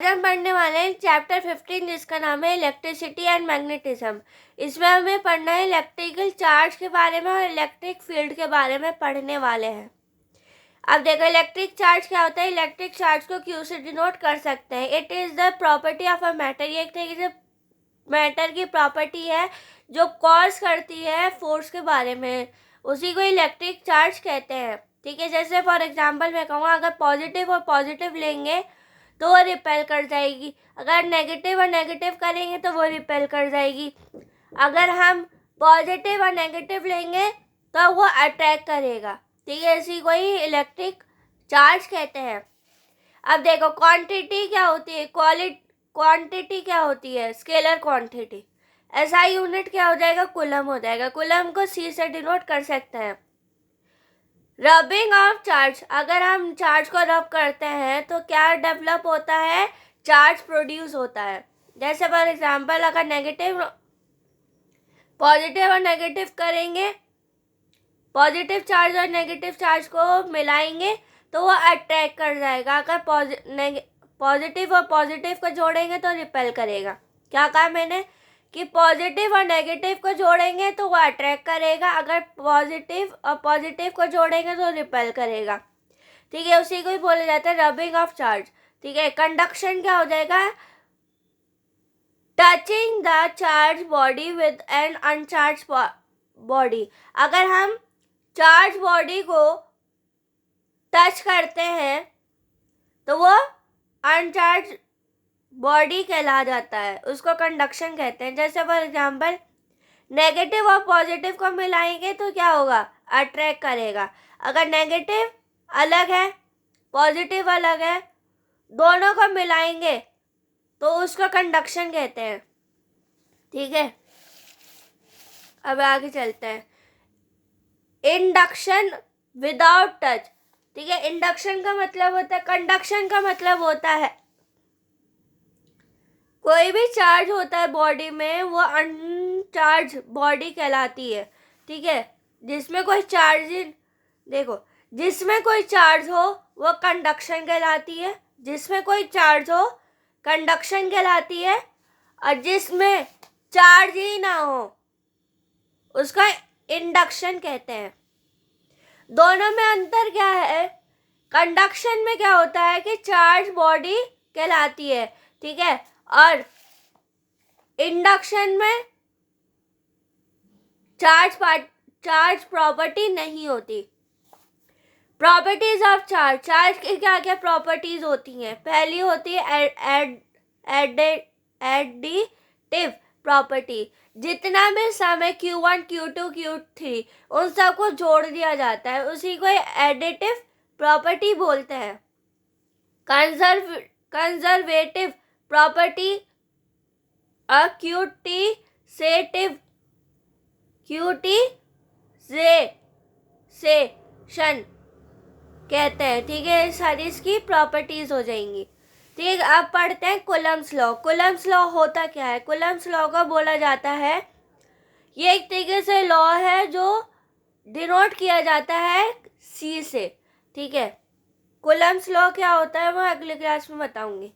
हम पढ़ने वाले हैं चैप्टर 15 जिसका नाम है इलेक्ट्रिसिटी एंड मैग्नेटिज्म। इसमें हमें पढ़ना है इलेक्ट्रिकल चार्ज के बारे में और इलेक्ट्रिक फील्ड के बारे में पढ़ने वाले हैं। अब देखो इलेक्ट्रिक चार्ज क्या होता है। इलेक्ट्रिक चार्ज को क्यू से डिनोट कर सकते हैं। It is the property of a matter. ये एक तरीके से मैटर की प्रॉपर्टी है जो कॉज करती है फोर्स के बारे में, उसी को इलेक्ट्रिक चार्ज कहते हैं। ठीक है, जैसे फॉर एग्जांपल मैं कहूँगा अगर पॉजिटिव और पॉजिटिव लेंगे तो वो रिपेल कर जाएगी, अगर नेगेटिव और नेगेटिव करेंगे तो वो रिपेल कर जाएगी। अगर हम पॉजिटिव और नेगेटिव लेंगे तो वो अट्रैक्ट करेगा। ठीक है, इसी को ही इलेक्ट्रिक चार्ज कहते हैं। अब देखो क्वांटिटी क्या होती है, क्वांटिटी क्या होती है, स्केलर क्वांटिटी। एसआई यूनिट क्या हो जाएगा, कूलम हो जाएगा। कूलम को सी से डिनोट कर सकते हैं। रबिंग ऑफ चार्ज, अगर हम चार्ज को रब करते हैं तो क्या डेवलप होता है, चार्ज प्रोड्यूस होता है। जैसे फॉर एग्जांपल अगर नेगेटिव पॉजिटिव और नेगेटिव करेंगे, पॉजिटिव चार्ज और नेगेटिव चार्ज को मिलाएंगे तो वो अट्रैक्ट कर जाएगा। अगर पॉजिटिव और पॉजिटिव को जोड़ेंगे तो रिपेल करेगा। क्या कहा मैंने कि पॉजिटिव और नेगेटिव को जोड़ेंगे तो वो अट्रैक्ट करेगा, अगर पॉजिटिव और पॉजिटिव को जोड़ेंगे तो रिपेल करेगा। ठीक है, उसी को ही बोला जाता है रबिंग ऑफ चार्ज। ठीक है, कंडक्शन क्या हो जाएगा, touching the charge body with an uncharge body. अगर हम चार्ज बॉडी को टच करते हैं तो वो अनचार्ज बॉडी कहला जाता है, उसको कंडक्शन कहते हैं। जैसे फॉर एग्जांपल नेगेटिव और पॉजिटिव को मिलाएंगे तो क्या होगा, अट्रैक्ट करेगा। अगर नेगेटिव अलग है पॉजिटिव अलग है, दोनों को मिलाएंगे तो उसको कंडक्शन कहते हैं। ठीक है, अब आगे चलते हैं। Induction without touch. ठीक है, इंडक्शन का मतलब होता है, कंडक्शन का मतलब होता है कोई भी चार्ज होता है बॉडी में वो अनचार्ज बॉडी कहलाती है। ठीक है, जिसमें कोई चार्ज देखो जिसमें कोई चार्ज हो वो कंडक्शन कहलाती है, जिसमें कोई चार्ज हो कंडक्शन कहलाती है, और जिसमें चार्ज ही ना हो उसका इंडक्शन कहते हैं। दोनों में अंतर क्या है, कंडक्शन में क्या होता है कि चार्ज बॉडी कहलाती है। ठीक है, और इंडक्शन में चार्ज प्रॉपर्टी नहीं होती। प्रॉपर्टीज ऑफ चार्ज, चार्ज की क्या क्या प्रॉपर्टीज होती हैं। पहली होती है एडिटिव प्रॉपर्टी, जितना भी सम है Q1 Q2 Q3 उन सबको जोड़ दिया जाता है, उसी को एडिटिव प्रॉपर्टी बोलते हैं। कंजर्वेटिव प्रॉपर्टी क्यूटिसेशन कहते हैं। ठीक है, सारी इसकी प्रॉपर्टीज हो जाएंगी। ठीक, अब पढ़ते हैं कूलम्स लॉ। कूलम्स लॉ होता क्या है, कूलम्स लॉ को बोला जाता है, ये एक तरीके से लॉ है जो डिनोट किया जाता है सी से। ठीक है, कूलम्स लॉ क्या होता है वो अगले क्लास में बताऊंगी।